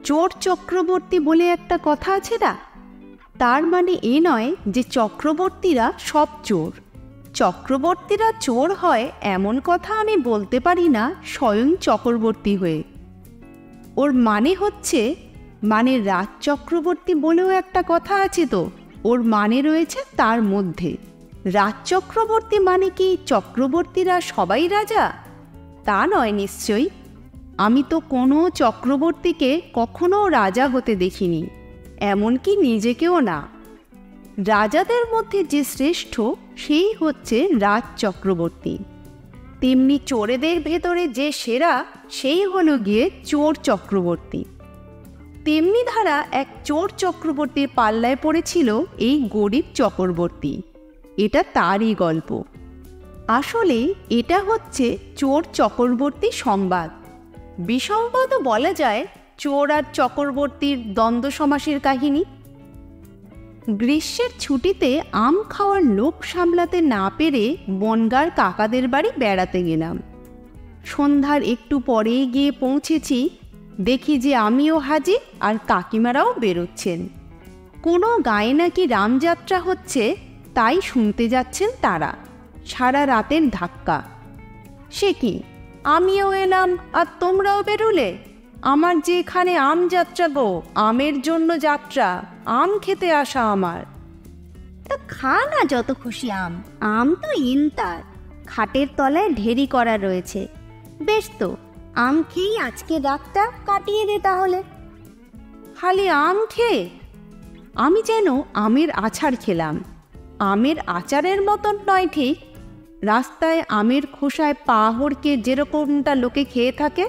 চোর চক্রবর্তী বলে একটা কথা আছে না, তার মানে এ নয় যে চক্রবর্তীরা সব চোর। চক্রবর্তীরা চোর হয় এমন কথা আমি বলতে পারি না স্বয়ং চক্রবর্তী হয়ে। ওর মানে হচ্ছে, মানে রাজ চক্রবর্তী বলেও একটা কথা আছে তো, ওর মানে রয়েছে তার মধ্যে। রাজ চক্রবর্তী মানে কি চক্রবর্তীরা সবাই রাজা? তা নয় নিশ্চয়ই। আমি তো কোনো চক্রবর্তীকে কখনো রাজা হতে দেখিনি, এমনকি নিজেকেও না। রাজাদের মধ্যে যে শ্রেষ্ঠ সেই হচ্ছে রাজ চক্রবর্তী। তেমনি চোরেদের ভেতরে যে সেরা সেই হলো গিয়ে চোর চক্রবর্তী। তেমনি ধারা এক চোর চক্রবর্তীর পাল্লায় পড়েছিল এই গরিব চক্রবর্তী। এটা তারই গল্প। আসলে এটা হচ্ছে চোর চক্রবর্তী সংবাদ। বিসংবাদও বলা যায় চোর আর চক্রবর্তীর দ্বন্দ্ব সমাসের কাহিনী। গ্রীষ্মের ছুটিতে আম খাওয়ার লোভ সামলাতে না পেরে বনগাঁর কাকাদের বাড়ি বেড়াতে গেলাম। সন্ধ্যার একটু পরেই গিয়ে পৌঁছেছি, দেখি যে আমিও হাজির আর কাকিমারাও বেরোচ্ছেন। কোনো গায়ে নাকি রামযাত্রা হচ্ছে, তাই শুনতে যাচ্ছেন তারা। সারা রাতের ধাক্কা। সে কি, আমিও এলাম আর তোমরাও বেরোলে? আমার যে এখানে আম যাত্রা গো, আমের জন্য যাত্রা, আম খেতে আসা আমার। তা খা না যত খুশি আম, আম তো ইনতার, খাটের তলায় ঢেরি করা রয়েছে। বেশ তো, আম খেয়েই আজকে রাতটা কাটিয়ে দে তাহলে। খালি আম খেয়ে? আমি যেন আমের আচার খেলাম। আমের আচারের মতন নয় ঠিক, রাস্তায় আমের খোসায় পা হড়কে যেরকমটা লোকে খেয়ে থাকে,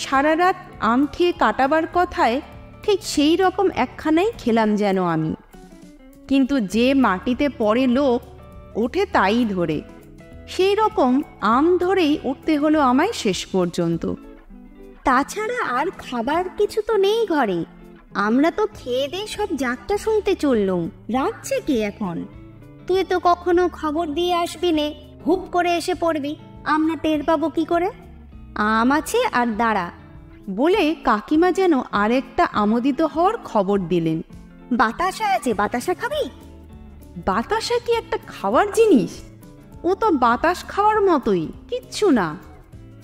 সারা রাত আম খেয়ে কাটাবার কথায় ঠিক সেই রকম একখানাই খেলাম যেন আমি। কিন্তু যে মাটিতে পড়ে লোক ওঠে তাই ধরে, সেই রকম আম ধরেই উঠতে হলো আমায় শেষ পর্যন্ত। তাছাড়া আর খাবার কিছু তো নেই ঘরে। আমরা তো খেয়ে দিয়ে সব যাত্রা শুনতে চললুম, রাখছে কে এখন? তুই তো কখনো খবর দিয়ে আসবি নে, হুপ করে এসে পড়বি, আমরা টের পাবো কি করে? আম আছে আর দাঁড়া বলে কাকিমা যেন আরেকটা আমোদিত হওয়ার খবর দিলেন। বাতাসা আছে, বাতাসা খাবি? বাতাসা কি একটা খাওয়ার জিনিস? ও তো বাতাস খাওয়ার মতোই, কিচ্ছু না।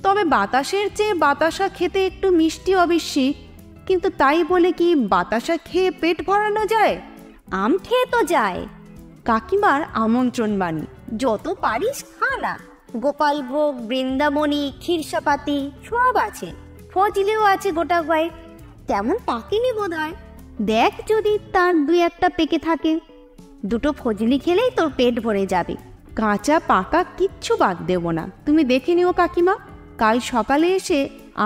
তবে বাতাসের চেয়ে বাতাসা খেতে একটু মিষ্টি অবশ্যই, কিন্তু তাই বলে কি বাতাসা খেয়ে পেট ভরানো যায়? আম খেয়ে তো যায়। কাকিমার আমন্ত্রণ বাণী। যত পারিস খা না। গোপালভোগ, বৃন্দাবনী, ক্ষীরসাপাতি সব আছে, ফজলিও আছে গোটা কয়েক। তেমন পাকেনি বোধ হয়, দেখ যদি তার দুই একটা পেকে থাকে। দুটো ফজলি খেলেই তোর পেট ভরে যাবে। কাঁচা পাকা কিচ্ছু বাদ দেব না, তুমি দেখে নিও কাকিমা। কাল সকালে এসে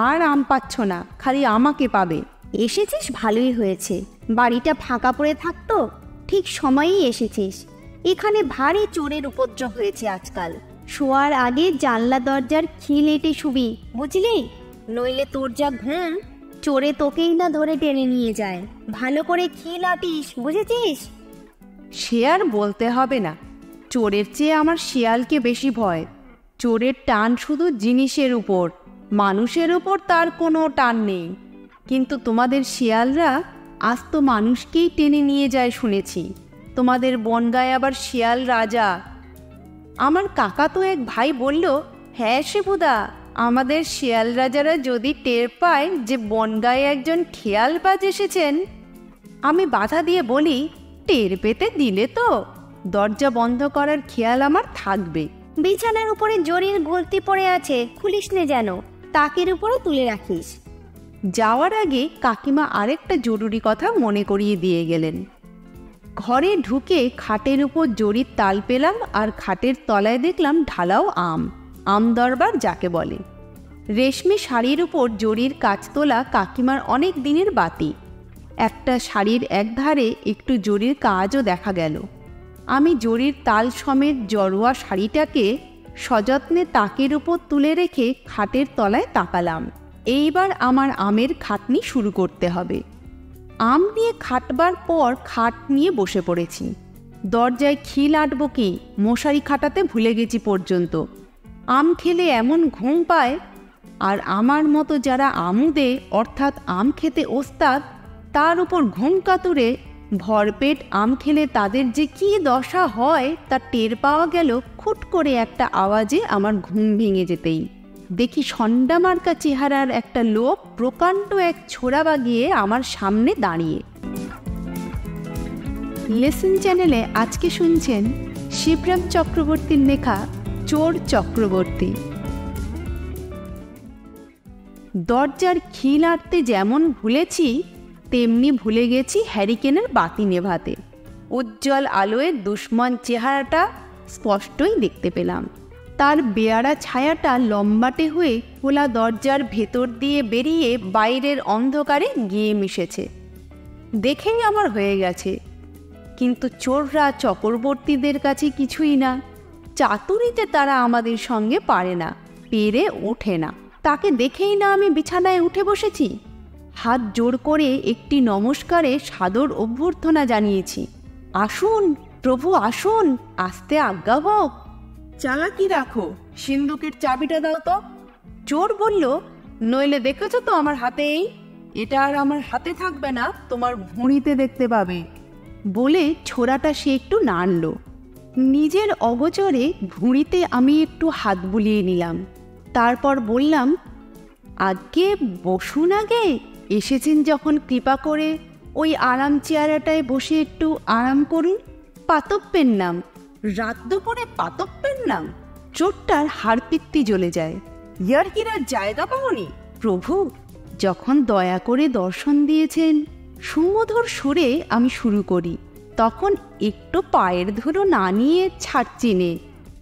আর আম পাচ্ছ না, খালি আমাকে পাবে। এসেছিস ভালোই হয়েছে, বাড়িটা ফাঁকা পড়ে থাকতো, ঠিক সময়েই এসেছিস। এখানে ভারী চোরের উপদ্রব হয়েছে আজকাল। শোয়ার আগে জানলা দরজার খিল এঁটে শুবি, বুঝলি? নইলে তোর যা ঘুম, চোরে তোকেই না ধরে টেনে নিয়ে যায়। ভালো করে খিল আটিস, বুঝেছিস? সে আর বলতে হবে না, চোরের চেয়ে আমার শিয়ালকে বেশি ভয়। চোরের টান শুধু জিনিসের উপর, মানুষের উপর তার কোনো টান নেই। কিন্তু তোমাদের শিয়ালরা আজ তো মানুষকেই টেনে নিয়ে যায় শুনেছি। তোমাদের বনগায় আবার শিয়াল রাজা। আমার কাকা তো এক ভাই বলল, হ্যাঁ শিবুদা, আমাদের শিয়াল রাজারা যদি টের পায় যে বনগায় একজন খেয়ালবাজ এসেছেন। আমি বাধা দিয়ে বলি, টের পেতে দিলে তো দরজা বন্ধ করার খেয়াল আমার থাকবে। বিছানার উপরে জরির গলতি পড়ে আছে, খুলিস নে যেন, তাকের উপরে তুলে রাখিস। যাওয়ার আগে কাকিমা আরেকটা জরুরি কথা মনে করিয়ে দিয়ে গেলেন। ঘরে ঢুকে খাটের উপর জরির তাল পেলাম, আর খাটের তলায় দেখলাম ঢালাও আম। আম দরবার যাকে বলে। রেশমি শাড়ির উপর জরির কাজ তোলা কাকিমার অনেক দিনের বাতি। একটা শাড়ির একধারে একটু জরির কাজও দেখা গেল। আমি জরির তাল সমেত জড়োয়া শাড়িটাকে সযত্নে তাকের উপর তুলে রেখে খাটের তলায় তাকালাম। এইবার আমার আমের খাটনি শুরু করতে হবে। আম নিয়ে খাটবার পর খাট নিয়ে বসে পড়েছি। দরজায় খিল আঁটব কি, মশারি খাটাতে ভুলে গেছি পর্যন্ত। আম খেলে এমন ঘুম পায়, আর আমার মতো যারা আমুদে অর্থাৎ আম খেতে ওস্তাদ, তার উপর ঘুম কাতুরে ভরপেট আম খেলে তাদের যে কী দশা হয় তা টের পাওয়া গেল খুট করে একটা আওয়াজে আমার ঘুম ভেঙে যেতেই। দেখি সন্ডা মার্কা চেহারার একটা লোক প্রকাণ্ড এক ছোড়া বাগিয়ে আমার সামনে দাঁড়িয়ে। লেসন চ্যানেলে আজকে শুনছেন শিবরাম চক্রবর্তীর লেখা চোর চক্রবর্তী। দরজার খিল আঁটতে যেমন ভুলেছি তেমনি ভুলে গেছি হ্যারিকেনের বাতি নেভাতে। উজ্জ্বল আলোয় দুশ্মন চেহারাটা স্পষ্টই দেখতে পেলাম। তার বেয়ারা ছায়াটা লম্বাটে হয়ে খোলা দরজার ভেতর দিয়ে বেরিয়ে বাইরের অন্ধকারে গিয়ে মিশেছে। দেখেই আমার হয়ে গেছে, কিন্তু চোররা চক্রবর্তীদের কাছে কিছুই না। চাতুরিতে তারা আমাদের সঙ্গে পারে না, পেরে ওঠে না। তাকে দেখেই না আমি বিছানায় উঠে বসেছি। হাত জোর করে একটি নমস্কারে সাদর অভ্যর্থনা জানিয়েছি। আসুন প্রভু আসুন, আস্তে আজ্ঞা হোক। চালাকি রাখো, সিন্দুকের চাবিটা দাও তো। চোর বলল, নইলে দেখেছো তো আমার হাতেই, এটা আর আমার হাতে থাকবে না, তোমার ভুঁড়িতে দেখতে পাবে। বলে ছোড়াটা সে একটু নাড়ল। নিজের অগোচরে ভুঁড়িতে আমি একটু হাত বুলিয়ে নিলাম। তারপর বললাম, আগে বসুন, আগে এসেছেন যখন কৃপা করে ওই আরাম চেয়ারাটায় বসে একটু আরাম করুন। পাতপ্পের নাম, রাত দুপুরে পাতপ্পের নাম। চোরটার হাড়পিত্তি জ্বলে যায়। ইয়ার্কিরার জায়গা পাওনি প্রভু? যখন দয়া করে দর্শন দিয়েছেন, সুমধুর সুরে আমি শুরু করি, তখন একটু পায়ের ধুলো না নিয়ে ছাড়ছি নে।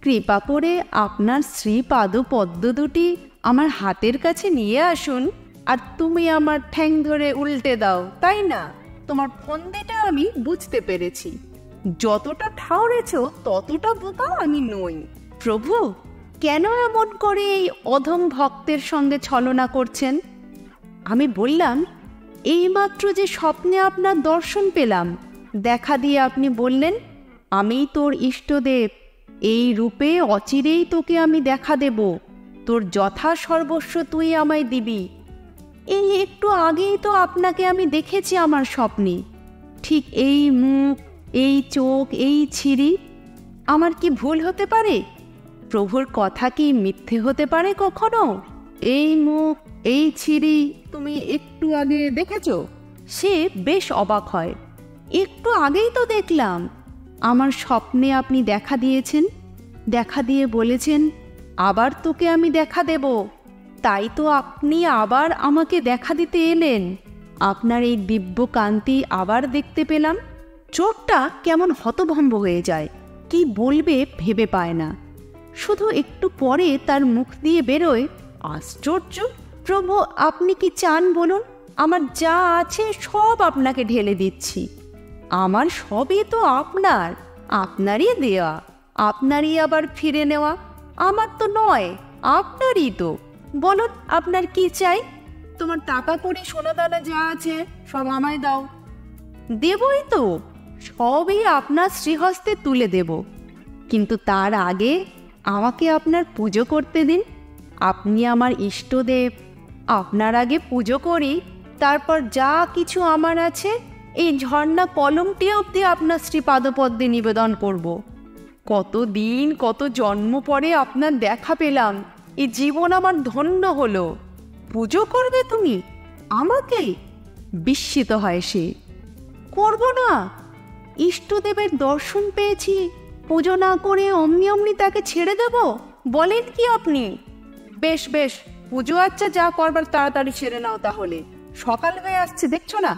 কৃপা করে আপনার শ্রীপাদ পদ্ম দুটি আমার হাতের কাছে নিয়ে আসুন, আর তুমি আমার ঠ্যাং ধরে উল্টে দাও, তাই না? তোমার ফন্দিটা আমি বুঝতে পেরেছি। যতটা ঠাউরেছ ততটা বোকা আমি নই। প্রভু, কেন এমন করে এই অধম ভক্তের সঙ্গে ছলনা করছেন? আমি বললাম, এইমাত্র যে স্বপ্নে আপনার দর্শন পেলাম, দেখা দিয়ে আপনি বললেন, আমিই তোর ইষ্টদেব, এই রূপে অচিরেই তোকে আমি দেখা দেব, তোর যথা সর্বস্ব তুই আমায় দিবি। এই একটু আগেই তো আপনাকে আমি দেখেছি আমার স্বপ্নে, ঠিক এই মুখ, এই চোখ, এই ছিরি। আমার কি ভুল হতে পারে? প্রভুর কথা কি মিথ্যে হতে পারে কখনো? এই মুখ, এই ছিরি তুমি একটু আগে দেখেছ? সে বেশ অবাক হয়। একটু আগেই তো দেখলাম। আমার স্বপ্নে আপনি দেখা দিয়েছেন, দেখা দিয়ে বলেছেন, আবার তোকে আমি দেখা দেব। তাই তো আপনি আবার আমাকে দেখা দিতে এলেন। আপনার এই দিব্য কান্তি আবার দেখতে পেলাম। চোরটা কেমন হতভম্ব হয়ে যায়, কি বলবে ভেবে পায় না। শুধু একটু পরে তার মুখ দিয়ে বেরোয়, আশ্চর্য প্রভু, আপনি কি চান বলুন? আমার যা আছে সব আপনাকে ঢেলে দিচ্ছি। আমার সবই তো আপনার, আপনারই দেয়া, আপনারই আবার ফিরে নেওয়া। আমার তো নয়, আপনারই তো। বলুন আপনার কি চাই? তোমার টাকা কড়ি সোনাদানা যা আছে সব আমায় দাও। দেবই তো, সবই আপনার শ্রীহস্তে তুলে দেব, কিন্তু তার আগে আমাকে আপনার পুজো করতে দিন। আপনি আমার ইষ্টদেব, আপনার আগে পুজো করি, তারপর যা কিছু আমার আছে এই ঝর্ণা কলমটি অবধি আপনার শ্রীপাদপদ্মে নিবেদন করব। কতদিন কত জন্ম পরে আপনার দেখা পেলাম, এই জীবন আমার ধন্য হলো। পুজো করবে তুমি আমাকে? বিস্মিত হয় সে। করব না? ইষ্টদেবের দর্শন পেয়েছি, পুজো না করে অমনি অমনি তাকে ছেড়ে দেব? বলেন কি আপনি? বেশ বেশ, পুজো আচ্ছা যা করবার তাড়াতাড়ি সেরে নাও তাহলে, সকাল হয়ে আসছে দেখছো না?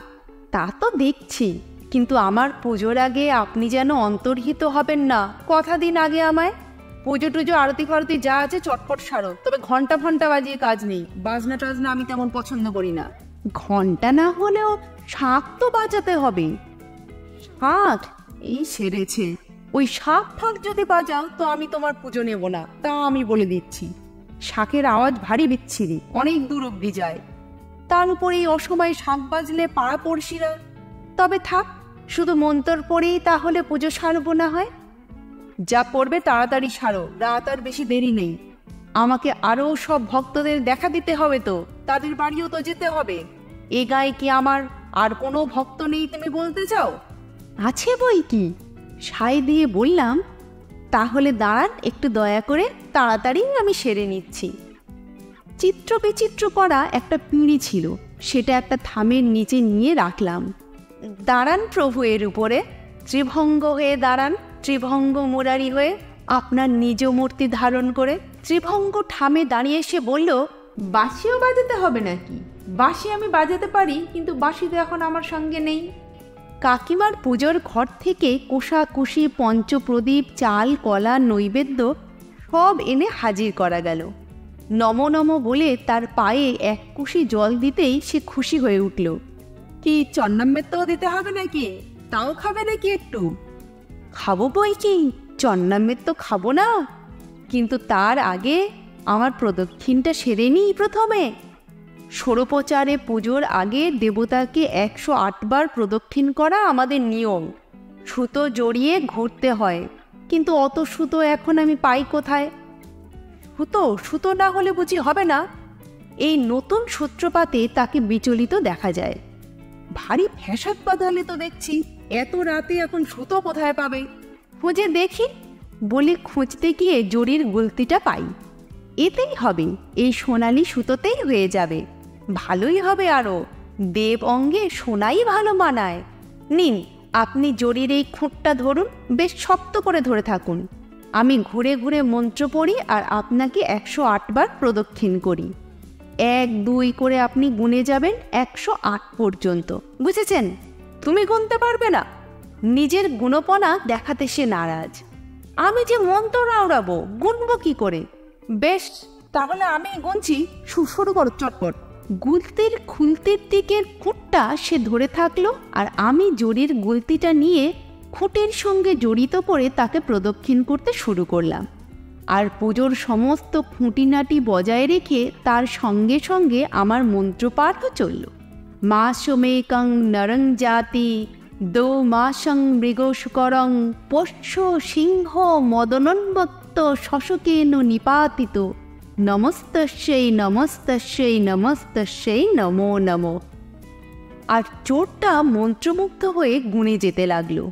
তা তো দেখছি, কিন্তু আমার পুজোর আগে আপনি যেন অন্তর্হিত হবেন না, কথা দিন আগে আমায়। পুজো টুজো আরতি ফারতি যা আছে চটপট সারো, তবে ঘন্টা ঘন্টা বাজিয়ে কাজ নেই। বাজনা টাজনা আমি তেমন পছন্দ করি না। ঘন্টা না হলেও শাঁখ তো বাজাতে হবে। শাঁখ? এই সেরেছে। ওই শাঁখ ফাঁক যদি বাজাও তো আমি তোমার পুজো নেব না, তা আমি বলে দিচ্ছি। শাঁখের আওয়াজ ভারী বিচ্ছিরি, অনেক দূর অব্দি যায়। তার উপর এই অসময়ে শাঁখ বাজলে পাড়া পড়শিরা। তবে থাক, শুধু মন্তর পড়েই তাহলে পুজো সারবো না হয়। যা করবে তাড়াতাড়ি সারো, রাত আর বেশি দেরি নেই। আমাকে আরও সব ভক্তদের দেখা দিতে হবে তো, তাদের বাড়িও তো যেতে হবে। এ গায়ে কি আমার আর কোনো ভক্ত নেই তুমি বলতে চাও? আছে বই কি, সায় দিয়ে বললাম, তাহলে দাঁড়ান, একটু দয়া করে, তাড়াতাড়ি আমি সেরে নিচ্ছি। চিত্র বিচিত্র করা একটা পিঁড়ি ছিল, সেটা একটা থামের নিচে নিয়ে রাখলাম। দাঁড়ান প্রভু এর উপরে, ত্রিভঙ্গ হয়ে দাঁড়ান, ত্রিভঙ্গ মুরারি হয়ে, আপনার নিজ মূর্তি ধারণ করে। ত্রিভঙ্গ ঠামে দাঁড়িয়ে এসে বলল, বাঁশিও বাজাতে হবে নাকি? বাঁশি আমি বাজাতে পারি, কিন্তু বাঁশি তো এখন আমার সঙ্গে নেই। কাকিমার পুজোর ঘর থেকে কোষাকুষি পঞ্চপ্রদীপ, চাল, কলা, নৈবেদ্য সব এনে হাজির করা গেল। নম নম বলে তার পায়ে এক কুশি জল দিতেই সে খুশি হয়ে উঠল। কি চন্নামৃতও দিতে হবে নাকি? তাও খাবে নাকি একটু? খাবো বই কি, চন্নামৃত খাবো না, কিন্তু তার আগে আমার প্রদক্ষিণটা সেরে নিই প্রথমে। ষোড়োপচারে পুজোর আগে দেবতাকে 108 বার প্রদক্ষিণ করা আমাদের নিয়ম। সুতো জড়িয়ে ঘুরতে হয়, কিন্তু অত সুতো এখন আমি পাই কোথায়? সুতো না হলে বুঝি হবে না? এই নতুন সূত্রপাতে তাকে বিচলিত দেখা যায়। ভারী ফ্যাসাদ বাঁধালে তো দেখছি, এত রাতে এখন সুতো কোথায় পাবে? খুঁজে দেখি বলে খুঁজতে গিয়ে জরির গুলতিটা পাই। এতেই হবে, এই সোনালি সুতোতেই হয়ে যাবে, ভালোই হবে। আরও দেব অঙ্গে সোনাই ভালো মানায়। নিন, আপনি জরির এই খুঁটটা ধরুন, বেশ শক্ত করে ধরে থাকুন। আমি ঘুরে ঘুরে মন্ত্র পড়ি আর আপনাকে 108 বার প্রদক্ষিণ করি। 1 2 করে আপনি গুনে যাবেন 108 পর্যন্ত, বুঝেছেন? তুমি গুনতে পারবে না? নিজের গুণপনা দেখাতে সে নারাজ। আমি যে মন্ত্র আওড়াবো, গুনবো কি করে? বেশ, তাহলে আমি গুনছি, শুরু করো চটপট। গুলতির খুলতির দিকের খুঁটটা সে ধরে থাকলো, আর আমি জরির গুলতিটা নিয়ে খুঁটের সঙ্গে জড়িত করে তাকে প্রদক্ষিণ করতে শুরু করলাম। আর পুজোর সমস্ত খুঁটিনাটি বজায় রেখে তার সঙ্গে সঙ্গে আমার মন্ত্রপাঠও চলল। মাসমেকং নরং জাতি দো মাসং মৃগশুকরং পোষ্য সিংহ মদনোন্মত্ত শশকেন নিপাতিত নমস্তস্যৈ নমস্তস্যৈ নমস্তস্যৈ নমো নমো। আর চোরটা মন্ত্রমুগ্ধ হয়ে গুনে যেতে লাগলো।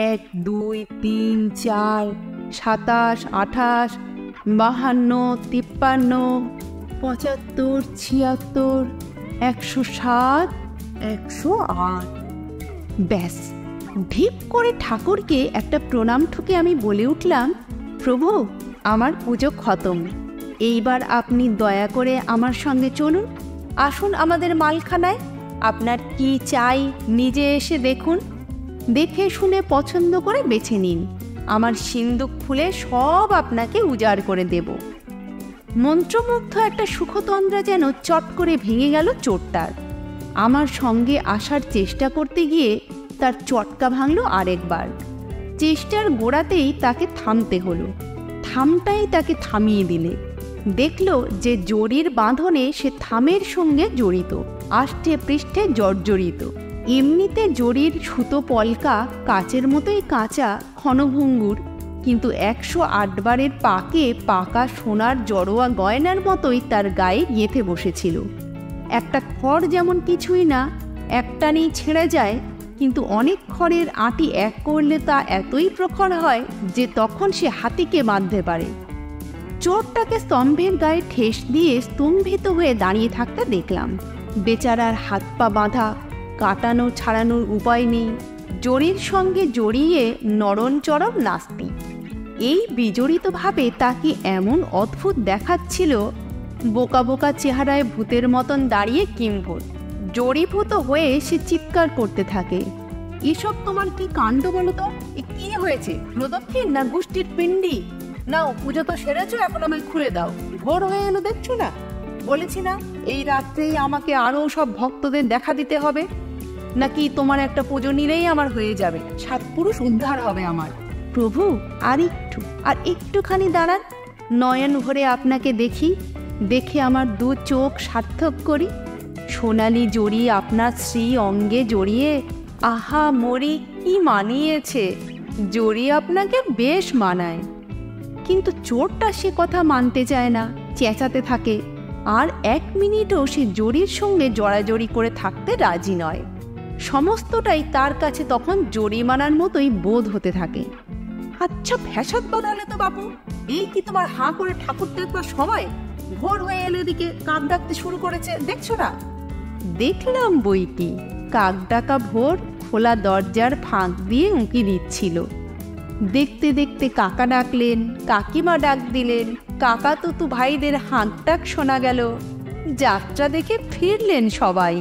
1 2 3 4 27 28 52 53 75 76 107 108। ব্যাস, ঢিপ করে ঠাকুরকে একটা প্রণাম ঠুকে আমি বলে উঠলাম, প্রভু, আমার পুজো খতম। এইবার আপনি দয়া করে আমার সঙ্গে চলুন, আসুন আমাদের মালখানায়। আপনার কি চাই নিজে এসে দেখুন, দেখে শুনে পছন্দ করে বেছে নিন। আমার সিন্দুক খুলে সব আপনাকে উজাড় করে দেব। মন্ত্রমুগ্ধ একটা সুখতন্দ্রা যেন চট করে ভেঙে গেল চোরটার। আমার সঙ্গে আসার চেষ্টা করতে গিয়ে তার চটকা ভাঙল আরেকবার। চেষ্টার গোড়াতেই তাকে থামতে হলো। থামটাই তাকে থামিয়ে দিলে। দেখল যে জরির বাঁধনে সে থামের সঙ্গে জড়িত, আষ্টে পৃষ্ঠে জর্জরিত। এমনিতে জরির সুতো পলকা কাচের মতোই কাঁচা, ক্ষণভঙ্গুর, কিন্তু 108 বারের পাকে পাকা সোনার জড়োয়া গয়নার মতোই তার গায়ে গেঁথে বসেছিল। একটা খড় যেমন কিছুই না, একটানেই ছেড়ে যায়, কিন্তু অনেক খড়ের আঁটি এক করলে তা এতই প্রখর হয় যে তখন সে হাতিকে বাঁধতে পারে। চোরটাকে স্তম্ভের গায়ে ঠেস দিয়ে স্তম্ভিত হয়ে দাঁড়িয়ে থাকতে দেখলাম। বেচারার হাত পা বাঁধা, কাটানো ছাড়ানোর উপায় নেই, জরির সঙ্গে জড়িয়ে নরণচরণ নাস্তি। এই বিজড়িতভাবে তাকে এমন অদ্ভুত দেখাচ্ছিল, বোকা বোকা চেহারায় ভূতের মতন দাঁড়িয়ে কিম্ভূত। জড়ীভূত হয়ে সে চিৎকার করতে থাকে, এসব তোমার কি কাণ্ড বলো তো? কি হয়েছে, প্রদক্ষিণ না গোষ্ঠীর পিণ্ডি? নাও, পুজো তো সেরেছো, এখন আমায় খুলে দাও। ভোর হয়ে এলো দেখছো না? বলেছি না এই রাত্রেই আমাকে আরও সব ভক্তদের দেখা দিতে হবে, নাকি তোমার একটা পুজো নিলেই আমার হয়ে যাবে, 7 পুরুষ উদ্ধার হবে আমার? প্রভু, আর একটুখানি দাঁড়ান, নয়ন ভরে আপনাকে দেখি, দেখে আমার 2 চোখ সার্থক করি। সোনালি জড়ি আপনার শ্রী অঙ্গে জড়িয়ে, আহা মরি, কি মানিয়েছে! জড়ি আপনাকে বেশ মানায়। কিন্তু চোরটা সে কথা মানতে চায় না, চেঁচাতে থাকে, আর 1 মিনিটও সে জরির সঙ্গে জড়াজড়ি করে থাকতে রাজি নয়। সমস্তটাই তার কাছে তখন জরিমানার মতোই বোধ হতে থাকে। আচ্ছা ফ্যাসাদ বানালে তো বাপু, এই কি তোমার হাঁ করে ঠাকুর দেখবার সময়? ভোর হয়ে এলে এদিকে কাক ডাকতে শুরু করেছে, দেখছো না? দেখলাম বই কি, কাক ডাকা ভোর খোলা দরজার ফাঁক দিয়ে উঁকি দিচ্ছিল। দেখতে দেখতে কাকা ডাকলেন, কাকিমা ডাক দিলেন, কাকা তুতু ভাইদের হাঁক ডাক শোনা গেল। যাত্রা দেখে ফিরলেন সবাই।